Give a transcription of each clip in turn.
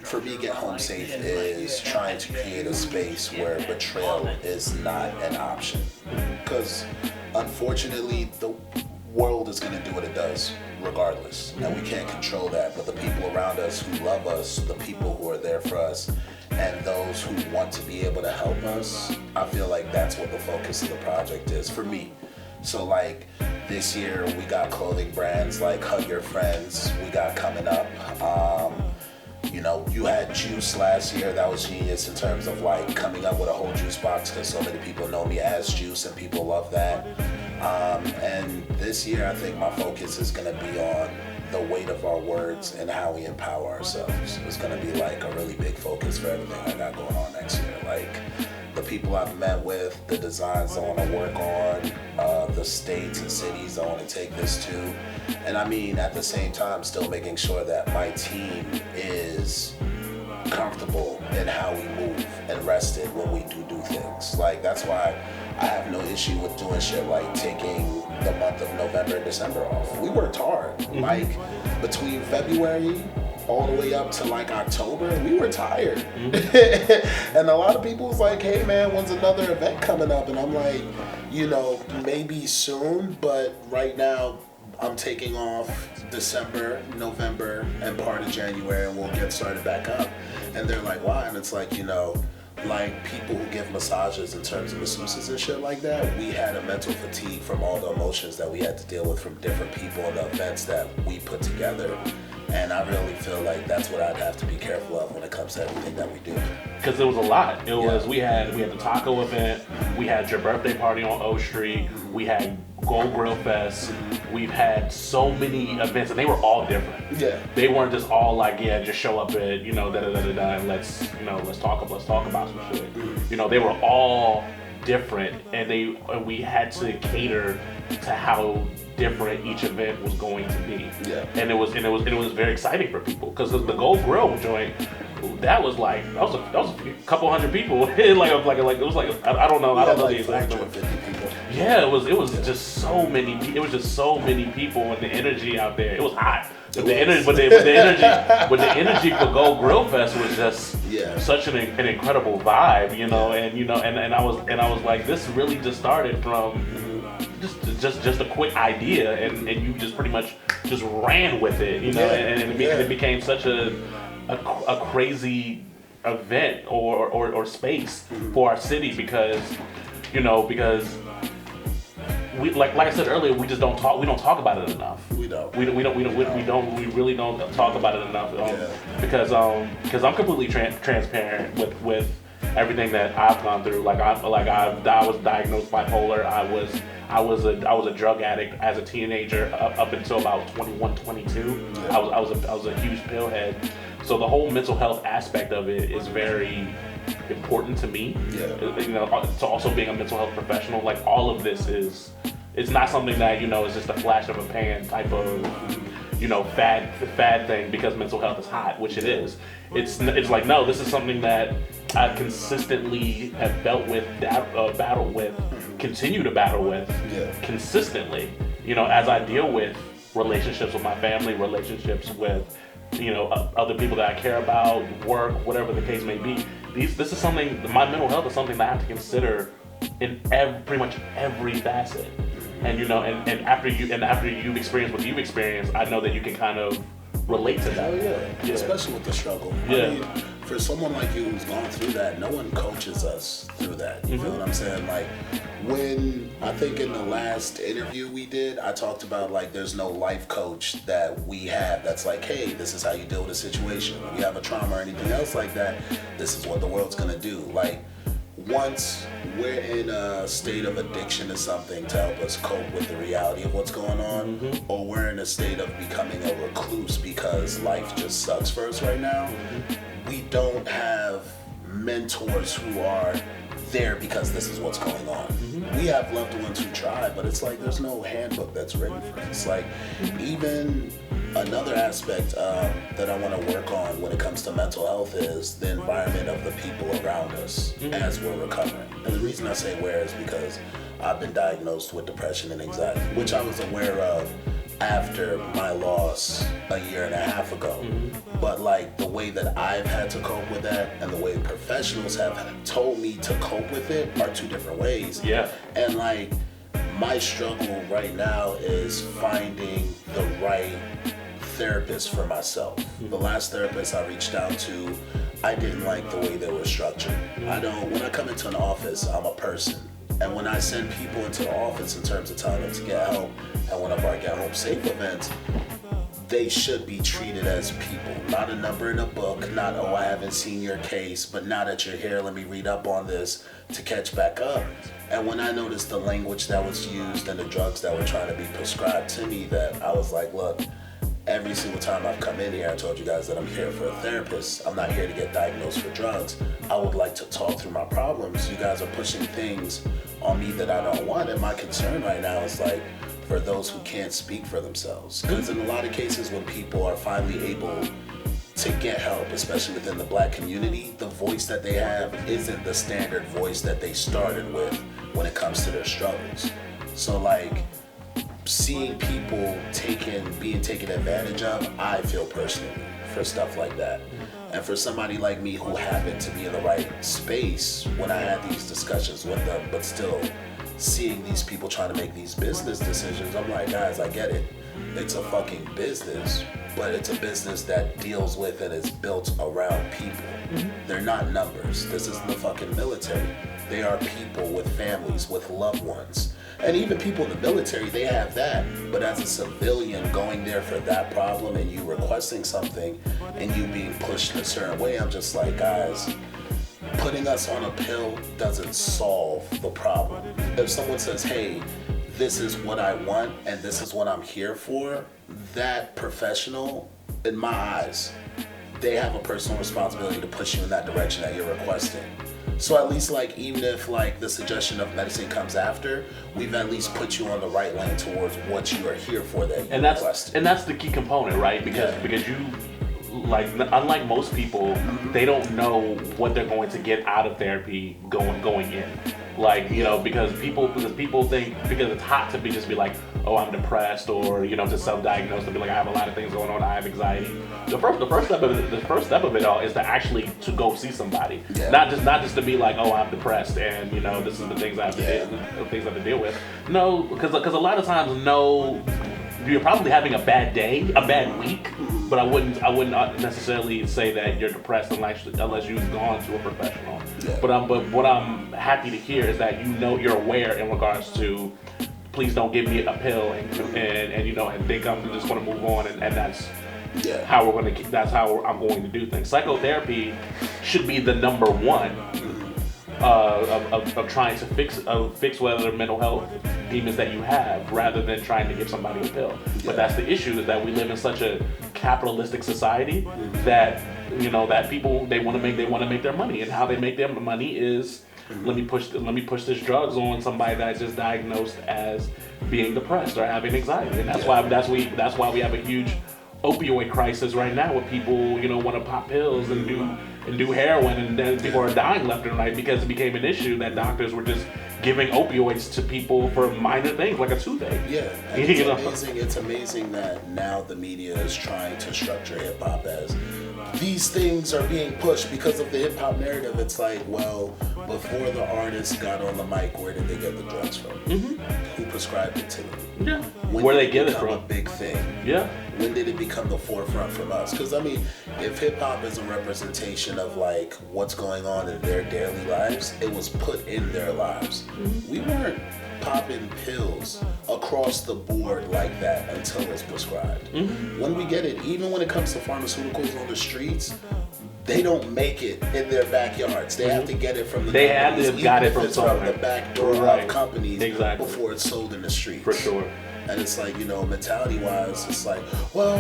for me, Get Home Safe is trying to create a space where betrayal is not an option. Because unfortunately, the world is going to do what it does regardless, and we can't control that. But the people around us who love us, the people who are there for us, and those who want to be able to help us, I feel like that's what the focus of the project is for me. So like this year we got clothing brands like Hug Your Friends we got coming up. You know, you had Juice last year. That was genius in terms of like coming up with a whole juice box, because so many people know me as Juice and people love that. And this year I think my focus is going to be on the weight of our words and how we empower ourselves. It's going to be like a really big focus for everything I got going on next year. Like the people I've met with, the designs I want to work on, the states and cities I want to take this to. And I mean, at the same time, still making sure that my team is comfortable in how we move and rested when we do things. Like, that's why I have no issue with doing shit like taking the month of November and December off. We worked hard. Like, between February all the way up to like October, we were tired. And a lot of people was like, hey man, when's another event coming up? And I'm like, you know, maybe soon, but right now I'm taking off December, November, and part of January, and we'll get started back up. And they're like, why? And it's like, you know, like people who give massages in terms of masseuses and shit like that, we had a mental fatigue from all the emotions that we had to deal with from different people and the events that we put together. And I really feel like that's what I'd have to be careful of when it comes to everything that we do. Because it was a lot. It was we had the taco event, we had your birthday party on O Street, we had Gold Grill Fest. We've had so many events, and they were all different. Yeah. They weren't just all like, yeah, just show up at, you know, and let's talk about some shit. You know, they were all different, and we had to cater to how different each event was going to be. Yeah. And it was very exciting for people, because the Gold Grill joint, that was a couple hundred people. I don't know the exact number. Yeah, it was just so many. It was just so many people, and the energy out there. It was hot. But the energy for Gold Grill Fest was just such an incredible vibe, you know. And I was like, this really just started from just a quick idea, and you just pretty much just ran with it, you know. And it became such a crazy event or space for our city, because we, like I said earlier, we just don't talk. We don't talk about it enough. We really don't talk about it enough. Because I'm completely transparent with everything that I've gone through. Like I was diagnosed bipolar. I was a drug addict as a teenager up until about 21, 22. I was a huge pill head. So the whole mental health aspect of it is very important to me. You know, to also being a mental health professional, like all of this it's not something that, you know, is just a flash of a pan type of, you know, fad thing because mental health is hot, which it is. It's like, no, this is something that I consistently have dealt with, battled with, continue to battle with consistently, you know, as I deal with relationships with my family, relationships with, you know, other people that I care about, work, whatever the case may be. This is something, my mental health is something that I have to consider in pretty much every facet. And you know, and after you've experienced what you've experienced, I know that you can kind of relate to that. Yeah. Especially with the struggle. Yeah. I mean, for someone like you who's gone through that, no one coaches us through that. You feel what I'm saying? Like, when I think in the last interview we did, I talked about like there's no life coach that we have that's like, hey, this is how you deal with a situation. When you have a trauma or anything else like that, this is what the world's gonna do. Like, once we're in a state of addiction to something to help us cope with the reality of what's going on, or we're in a state of becoming a recluse because life just sucks for us right now, we don't have mentors who are there because this is what's going on. We have loved ones who try, but it's like there's no handbook that's written for us. Like, even another aspect that I want to work on when it comes to mental health is the environment of the people around us as we're recovering. And the reason I say where is because I've been diagnosed with depression and anxiety, which I was aware of after my loss a year and a half ago. But like the way that I've had to cope with that and the way professionals have told me to cope with it are two different ways. Yeah. And like my struggle right now is finding the right therapist for myself. The last therapist I reached out to, I didn't like the way they were structured. When I come into an office, I'm a person. And when I send people into the office in terms of telling them to get help at one of our Get Home Safe events, they should be treated as people, not a number in a book, not, oh, I haven't seen your case, but now that you're here, let me read up on this to catch back up. And when I noticed the language that was used and the drugs that were trying to be prescribed to me, that I was like, look, every single time I've come in here, I told you guys that I'm here for a therapist. I'm not here to get diagnosed for drugs. I would like to talk through my problems. You guys are pushing things on me that I don't want. And my concern right now is like for those who can't speak for themselves. Because in a lot of cases when people are finally able to get help, especially within the Black community, the voice that they have isn't the standard voice that they started with when it comes to their struggles. So like, seeing people being taken advantage of, I feel personally for stuff like that. And for somebody like me who happened to be in the right space when I had these discussions with them, but still seeing these people trying to make these business decisions, I'm like, guys, I get it. It's a fucking business, but it's a business that deals with and is built around people. They're not numbers. This isn't the fucking military. They are people with families, with loved ones. And even people in the military, they have that. But as a civilian going there for that problem and you requesting something and you being pushed in a certain way, I'm just like, guys, putting us on a pill doesn't solve the problem. If someone says, hey, this is what I want and this is what I'm here for, that professional, in my eyes, they have a personal responsibility to push you in that direction that you're requesting. So at least like, even if like the suggestion of medicine comes after, we've at least put you on the right lane towards what you are here for that you requested. And that's the key component, right? Because you, like, unlike most people, they don't know what they're going to get out of therapy going in. Like, you know, because people think, because it's hot to just be like, oh, I'm depressed, or, you know, to self-diagnose, to be like, I have a lot of things going on, I have anxiety. The first step of it all is to actually to go see somebody, not just to be like, oh, I'm depressed, and, you know, this is the things I have to deal with. No, because a lot of times, no, you're probably having a bad day, a bad week. But I wouldn't necessarily say that you're depressed unless you've gone to a professional. Yeah. But what I'm happy to hear is that, you know, you're aware in regards to, please don't give me a pill and you know, and think I'm just going to move on, and that's how I'm going to do things. Psychotherapy should be the number one of trying to fix whatever mental health demons that you have, rather than trying to give somebody a pill. But that's the issue, is that we live in such a capitalistic society that, you know, that people, they want to make their money, and how they make their money is, let me push this drugs on somebody that's just diagnosed as being depressed or having anxiety, and that's why we have a huge opioid crisis right now, with people, you know, want to pop pills and do heroin, and then people are dying left and right because it became an issue that doctors were just giving opioids to people for minor things like a toothache. Yeah, and it's amazing that now the media is trying to structure hip hop as these things are being pushed because of the hip hop narrative. It's like, well, before the artists got on the mic, where did they get the drugs from? Who prescribed it to them? Yeah. Where they get it from? A big thing. Yeah. When did it become the forefront from us? Because I mean, if hip hop is a representation of like what's going on in their daily lives, it was put in their lives. We weren't popping pills across the board like that until it's prescribed. When we get it, even when it comes to pharmaceuticals on the streets, they don't make it in their backyards. They have to get it from the companies. Have to have got it from somewhere. From the back door of companies before it's sold in the streets. For sure. And it's like, you know, mentality-wise, it's like, well,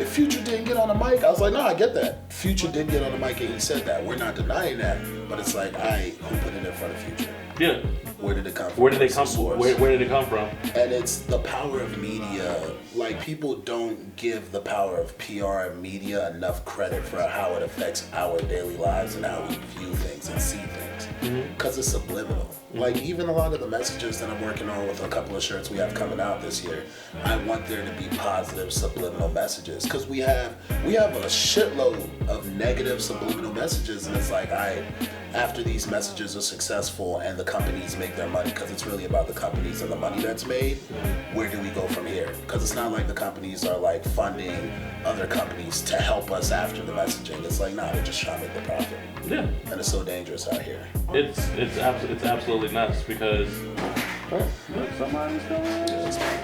if Future didn't get on the mic, I was like, no, I get that. Future did get on the mic and he said that. We're not denying that. But it's like, who put it in front of Future? Yeah. Where did it come from? Where did it come from? Where did it come from? And it's the power of media. Like, people don't give the power of PR and media enough credit for how it affects our daily lives and how we view things and see things. Because it's subliminal. Like, even a lot of the messages that I'm working on with a couple of shirts we have coming out this year, I want there to be positive subliminal messages. Because we have a shitload of negative subliminal messages, and it's like, after these messages are successful and the companies make their money, because it's really about the companies and the money that's made, where do we go from here? Because it's not like the companies are like funding other companies to help us after the messaging. It's like, nah, they're just trying to make the profit. Yeah. And it's so dangerous out here. It's absolutely nuts because somebody's coming.